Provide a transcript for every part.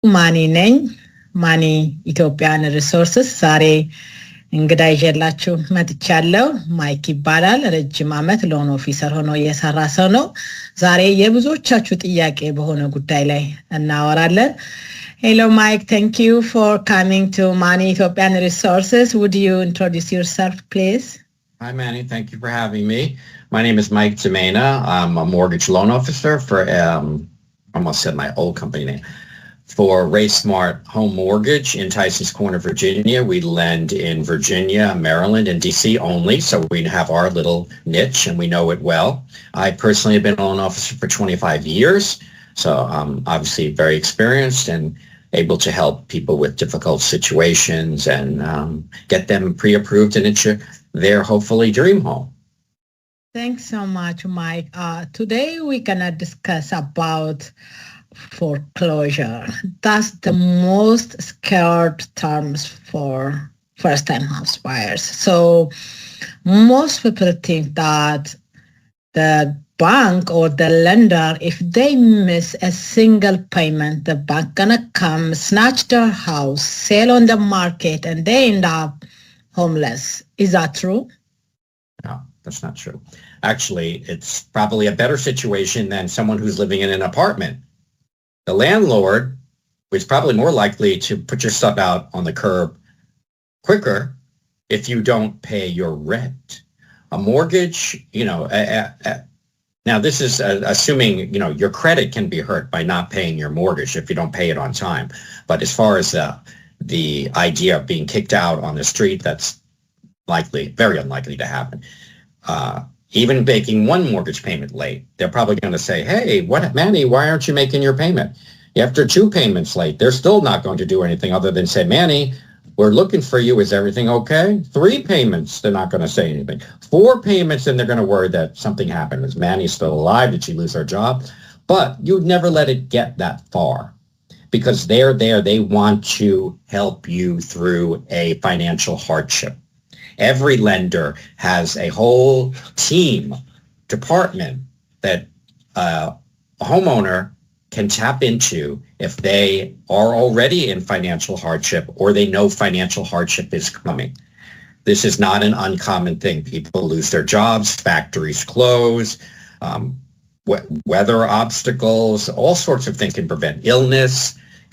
Money ነኝ ማኒ ኢትዮጵያን ሪሶርስስ ዛሬ እንግዳ ይዤላችሁ መጥቻለሁ። ማይክ ይባላል። ረጅም ዓመት ሎን ኦፊሰር ሆኖ የሰራ ሰው ነው። ዛሬ የብዙዎቻችሁ ጥያቄ በሆነ ጉዳይ ላይ እናወራለን። Hello Mike, thank you for coming to Money Ethiopian Resources. Would you introduce yourself, please? Hi, Manny. Thank you for having me. My name is Mike Zemena. I'm a mortgage loan officer for, almost said my old company name, for Ray Smart Home Mortgage in Tysons Corner, Virginia. We lend in Virginia, Maryland, and D.C. only, so we have our little niche and we know it well. I personally have been a loan officer for 25 years, so I'm obviously very experienced and able to help people with difficult situations and get them pre-approved and into their hopefully dream home. Thanks so much, Mike. Today we're gonna discuss about foreclosure. That's the most scared terms for first-time house buyers. So most people think that the bank or the lender, if they miss a single payment, the bank gonna come, snatch their house, sell on the market, and they end up homeless. Is that true? No, that's not true. Actually, it's probably a better situation than someone who's living in an apartment. The landlord is probably more likely to put your stuff out on the curb quicker if you don't pay your rent. A mortgage, now this is assuming, your credit can be hurt by not paying your mortgage if you don't pay it on time. But as far as the idea of being kicked out on the street, that's very unlikely to happen. Even making one mortgage payment late, they're probably going to say, hey, Manny, why aren't you making your payment? After 2 payments late, they're still not going to do anything other than say, Manny, we're looking for you. Is everything okay? 3 payments, they're not going to say anything. 4 payments, and they're going to worry that something happened. Is Manny still alive? Did she lose her job? But you'd never let it get that far because they're there. They want to help you through a financial hardship. Every lender has a whole team, department that a homeowner can tap into if they are already in financial hardship or they know financial hardship is coming. This is not an uncommon thing. People lose their jobs, factories close, weather obstacles, all sorts of things can prevent illness,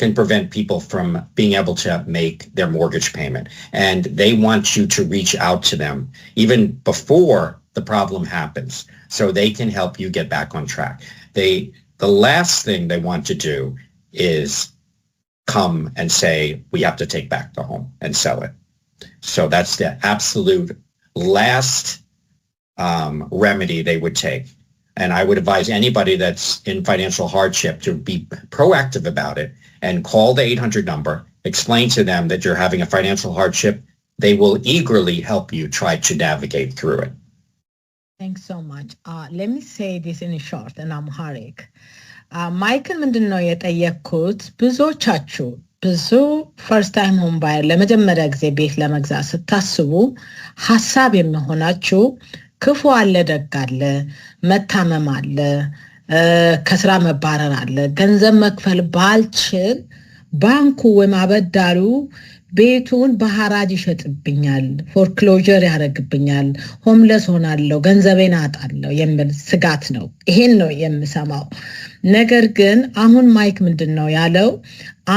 can prevent people from being able to make their mortgage payment. And they want you to reach out to them even before the problem happens so they can help you get back on track. The last thing they want to do is come and say, we have to take back the home and sell it. So that's the absolute last remedy they would take. And I would advise anybody that's in financial hardship to be proactive about it and call the 800 number, explain to them that you're having a financial hardship. They will eagerly help you try to navigate through it. Thanks so much. Let me say this in short and Amharic. ማይክል ምንድነው የጠየቅኩት? ብዙ ፈርስት ታይም ሆም ባየር ለመጀመሪያ ጊዜ ቤት ለመግዛት ስታስቡ ሐሳብ የሚሆናችሁ ክፉ አለ፣ ደግ አለ፣ መታመም አለ፣ ከስራ መባረር አለ፣ ገንዘብ መክፈል ባልችል ባንኩ ወይም አበዳሪው ቤቱን በሐራጅ ይሸጥብኛል፣ ፎርክሎጀር ያደርግብኛል፣ ሆምለስ ሆናለሁ፣ ገንዘቤን አጣለሁ የሚል ስጋት ነው። ይሄን ነው የምሰማው። ነገር ግን አሁን ማይክ ምንድነው ያለው?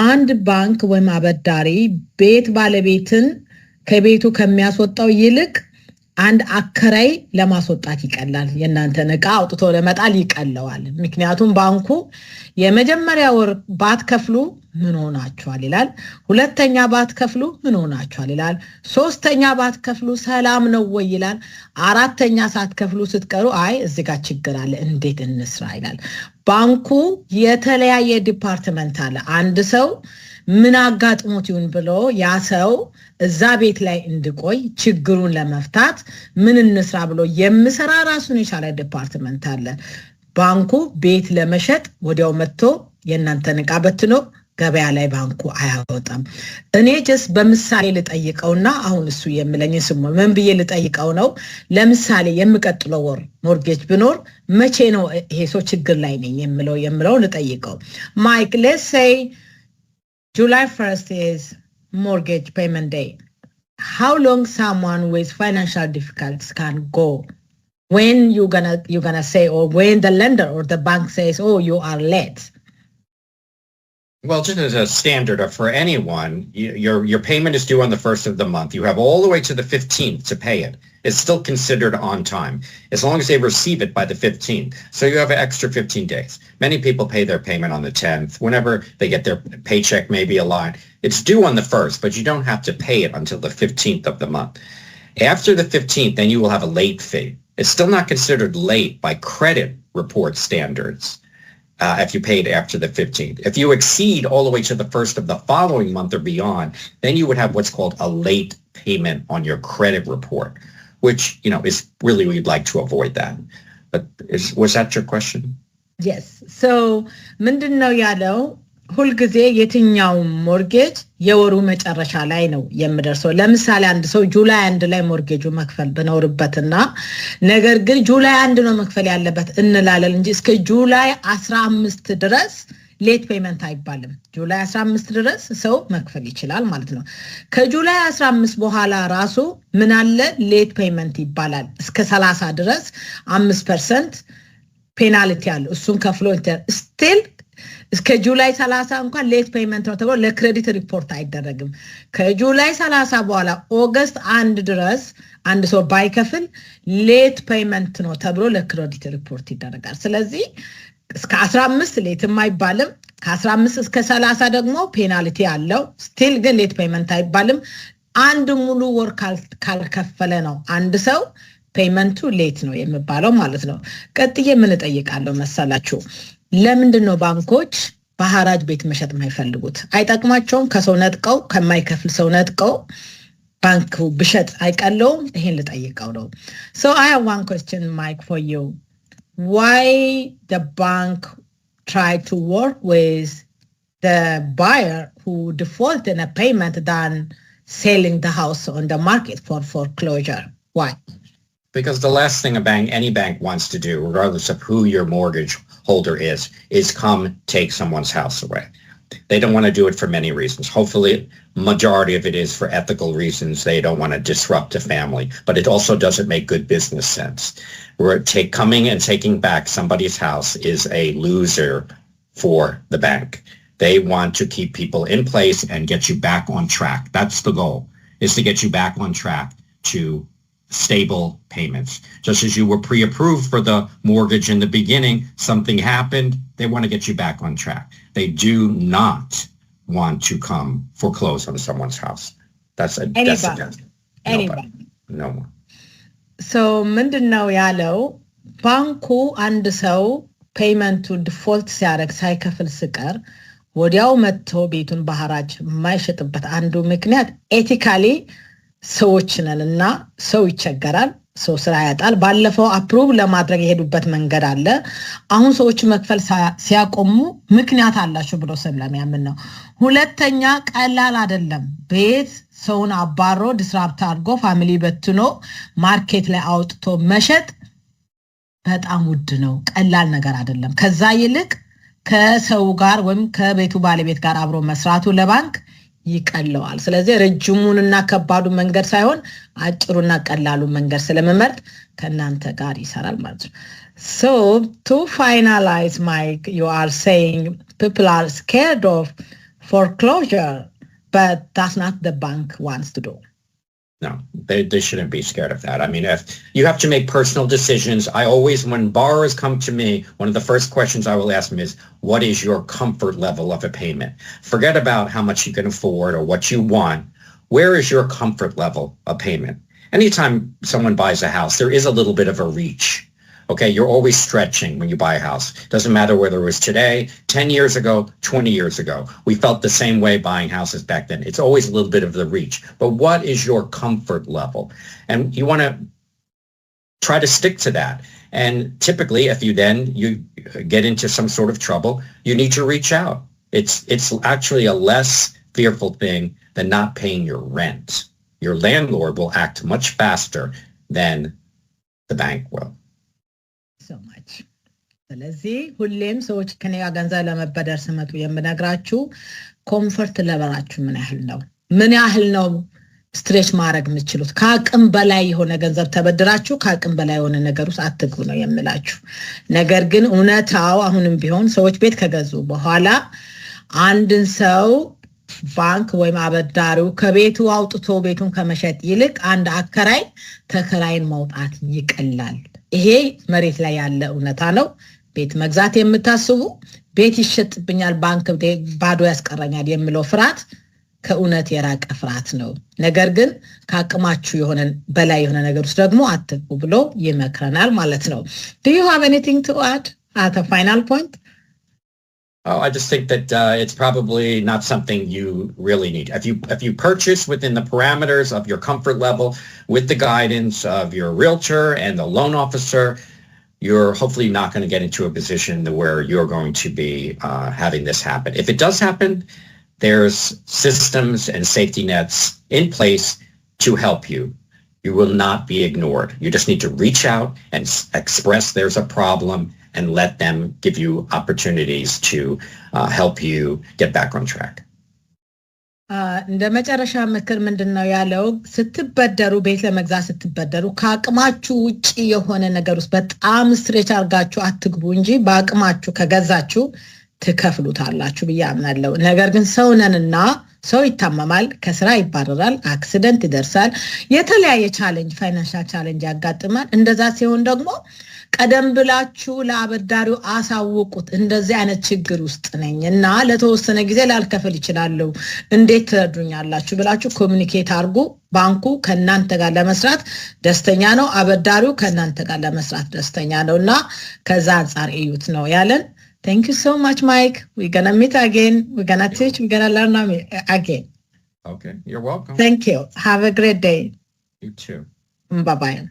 አንድ ባንክ ወይም አበዳሪ ቤት ባለቤትን ከቤቱ ከሚያስወጣው ይልቅ አንድ አከራይ ለማስወጣት ይቀላል። የናንተን ዕቃ አውጥቶ ለመጣል ይቀለዋል። ምክንያቱም ባንኩ የመጀመሪያ ወር ባትከፍሉ ምን ሆናችኋል ይላል፣ ሁለተኛ ባትከፍሉ ምን ሆናችኋል ይላል፣ ሶስተኛ ባትከፍሉ ሰላም ነው ወይ ይላል፣ አራተኛ ሳትከፍሉ ስትቀሩ አይ እዚህ ጋር ችግር አለ እንዴት እንስራ ይላል። ባንኩ የተለያየ ዲፓርትመንት አለ። አንድ ሰው ምን አጋጥሞት ይሁን ብሎ ያ ሰው እዛ ቤት ላይ እንድቆይ ችግሩን ለመፍታት ምን እንስራ ብሎ የምሰራ ራሱን የቻለ ዲፓርትመንት አለ። ባንኩ ቤት ለመሸጥ ወዲያው መጥቶ የናንተን ዕቃ በትኖ ገበያ ላይ ባንኩ አያወጣም። እኔ ጀስት በምሳሌ ልጠይቀውና አሁን እሱ የምለኝ ስሙ ምን ብዬ ልጠይቀው ነው? ለምሳሌ የምቀጥለው ወር ሞርጌጅ ብኖር መቼ ነው ይሄ ሰው ችግር ላይ ነኝ የምለው ልጠይቀው። ማይክ ሌትስ ሴይ July 1st is mortgage payment day. How long someone with financial difficulties can go when you're gonna say, or when the lender or the bank says, oh, you are late? Well, just as a standard for anyone, your payment is due on the 1st of the month. You have all the way to the 15th to pay it. It's still considered on time, as long as they receive it by the 15th. So you have an extra 15 days. Many people pay their payment on the 10th, whenever they get their paycheck, maybe a line. It's due on the 1st, but you don't have to pay it until the 15th of the month. After the 15th, then you will have a late fee. It's still not considered late by credit report standards. If you paid after the 15th. If you exceed all the way to the 1st of the following month or beyond, then you would have what's called a late payment on your credit report, which, is really, we'd like to avoid that. But was that your question? Yes. So, ምንድነው ያለው? ሁልጊዜ የትኛው ሞርጌጅ የወሩ መጨረሻ ላይ ነው የሚደርሰው። ለምሳሌ አንድ ሰው ጁላይ 1 ላይ ሞርጌጁ መክፈል በኖርበትና ነገር ግን ጁላይ 1 ነው መክፈል ያለበት እንላለን እንጂ እስከ ጁላይ 15 ድረስ ሌት ፔመንት አይባልም። ጁላይ 15 ድረስ ሰው መክፈል ይችላል ማለት ነው። ከጁላይ 15 በኋላ ራሱ ምን አለ? ሌት ፔመንት ይባላል። እስከ 30 ድረስ 5% ፔናልቲ አለ። እሱን ከፍሎ ስቲል እስከ ጁላይ 30 እንኳን ሌት ፔመንት ነው ተብሎ ለክሬዲት ሪፖርት አይደረግም። ከጁላይ 30 በኋላ ኦገስት 1 ድረስ አንድ ሰው ባይከፍል ሌት ፔመንት ነው ተብሎ ለክሬዲት ሪፖርት ይደረጋል። ስለዚህ እስከ 15 ሌት የማይባልም፣ ከ15 እስከ 30 ደግሞ ፔናልቲ አለው። ስቲል ግን ሌት ፔመንት አይባልም። አንድ ሙሉ ወር ካልከፈለ ነው አንድ ሰው ፔመንቱ ሌት ነው የሚባለው ማለት ነው። ቀጥዬ ምን እጠይቃለሁ መሰላችሁ? ለምንድን ነው ባንኮች በሐራጅ ቤት መሸጥ የማይፈልጉት? አይጠቅማቸውም? ከሰው ነጥቀው ከማይከፍል ሰው ነጥቀው ባንኩ ብሸጥ አይቀለውም? ይሄን ልጠይቀው ነው። So I have one question, Mike, for you. Why the bank try to work with the buyer who default in a payment than selling the house on the market for foreclosure? Why? Because the last thing any bank wants to do, regardless of who your mortgage holder is come take someone's house away. They don't want to do it for many reasons. Hopefully, majority of it is for ethical reasons. They don't want to disrupt a family, but it also doesn't make good business sense. Coming and taking back somebody's house is a loser for the bank. They want to keep people in place and get you back on track. That's the goal, is to get you back on track to stable payments. Just as you were pre-approved for the mortgage in the beginning, something happened, they want to get you back on track. They do not want to come foreclose on someone's house. Anybody. No one. So ምንድነው ያለው? ባንኩ አንድ ሰው ፔመንቱ ዲፎልት ሲያደርግ ሳይከፍል ሲቀር ወዲያው መጥቶ ቤቱን በሐራጅ የማይሸጥበት አንዱ ምክንያት ኤቲካሊ ሰዎች ነንና ሰው ይቸገራል፣ ሰው ስራ ያጣል። ባለፈው አፕሩቭ ለማድረግ የሄዱበት መንገድ አለ። አሁን ሰዎች መክፈል ሲያቆሙ ምክንያት አላቸው ብሎ ስለሚያምን ነው። ሁለተኛ ቀላል አይደለም። ቤት ሰውን አባሮ ዲስራፕት አድርጎ ፋሚሊ በትኖ ማርኬት ላይ አውጥቶ መሸጥ በጣም ውድ ነው። ቀላል ነገር አይደለም። ከዛ ይልቅ ከሰው ጋር ወይም ከቤቱ ባለቤት ጋር አብሮ መስራቱ ለባንክ ይቀለዋል። ስለዚህ ረጅሙንና ከባዱ መንገድ ሳይሆን አጭሩና ቀላሉ መንገድ ስለመመርጥ ከናንተ ጋር ይሰራል ማለት ነው። So to finalize, Mike, you are saying people are scared of foreclosure, but that's not the bank wants to do. No, they shouldn't be scared of that. I mean, if you have to make personal decisions, when borrowers come to me, one of the first questions I will ask them is, what is your comfort level of a payment? Forget about how much you can afford or what you want. Where is your comfort level of payment? Anytime someone buys a house, there is a little bit of a reach. Okay, you're always stretching when you buy a house. Doesn't matter whether it was today, 10 years ago, 20 years ago. We felt the same way buying houses back then. It's always a little bit of the reach. But what is your comfort level? And you want to try to stick to that. And typically, if you get into some sort of trouble, you need to reach out. It's actually a less fearful thing than not paying your rent. Your landlord will act much faster than the bank will. So much. ስለዚህ ሁሌም ሰዎች ከኔ ጋር ገንዘብ ለመበደር ሲመጡ የምነግራችሁ ኮምፈርት ለበራችሁ ምን ያህል ነው ስትሬች ማድረግ የምትችሉት? ከአቅም በላይ የሆነ ገንዘብ ተበድራችሁ ከአቅም በላይ የሆነ ነገር ውስጥ አትግቡ ነው የምላችሁ። ነገር ግን እውነታው አሁንም ቢሆን ሰዎች ቤት ከገዙ በኋላ አንድን ሰው ባንክ ወይም አበዳሪው ከቤቱ አውጥቶ ቤቱን ከመሸጥ ይልቅ አንድ አከራይ ተከራይን ማውጣት ይቀላል። ይሄ መሬት ላይ ያለ እውነታ ነው። ቤት መግዛት የምታስቡ ቤት ይሸጥብኛል ባንክ ባዶ ያስቀረኛል የሚለው ፍርሃት ከእውነት የራቀ ፍርሃት ነው። ነገር ግን ከአቅማችሁ የሆነ በላይ የሆነ ነገር ውስጥ ደግሞ አትግቡ ብሎ ይመክረናል ማለት ነው። Do you have anything to add at a final point? Oh, I just think that it's probably not something you really need. If you purchase within the parameters of your comfort level with the guidance of your realtor and the loan officer, you're hopefully not going to get into a position where you're going to be having this happen. If it does happen, there's systems and safety nets in place to help you. You will not be ignored. You just need to reach out and express there's a problem and let them give you opportunities to help you get back on track. እንደ መጨረሻ ምክር ምንድነው ያለው? ስትበደሩ ቤት ለመግዛት ስትበደሩ ከአቅማችሁ ውጪ የሆነ ነገር ውስጥ በጣም ስትሬች አርጋችሁ አትግቡ እንጂ በአቅማችሁ ከገዛችሁ ትከፍሉታላችሁ ብዬ አምናለሁ። ነገር ግን ሰው ነንና ሰው ይታመማል፣ ከስራ ይባረራል፣ አክሲደንት ይደርሳል፣ የተለያየ ቻሌንጅ ፋይናንሻል ቻሌንጅ ያጋጥማል። እንደዛ ሲሆን ደግሞ ቀደም ብላችሁ ለአበዳሪው አሳውቁት። እንደዚህ አይነት ችግር ውስጥ ነኝና ለተወሰነ ጊዜ ላልከፍል ይችላል፣ እንዴት ትረዱኛላችሁ ብላችሁ ኮሙኒኬት አድርጉ። ባንኩ ከናንተ ጋር ለመስራት ደስተኛ ነው፣ አበዳሪው ከናንተ ጋር ለመስራት ደስተኛ ነውና ከዛ አንፃር እዩት ነው ያለን። Thank you so much, Mike. We're going to meet again. We're going to teach. We're going to learn again. Okay. You're welcome. Thank you. Have a great day. You too. Bye-bye.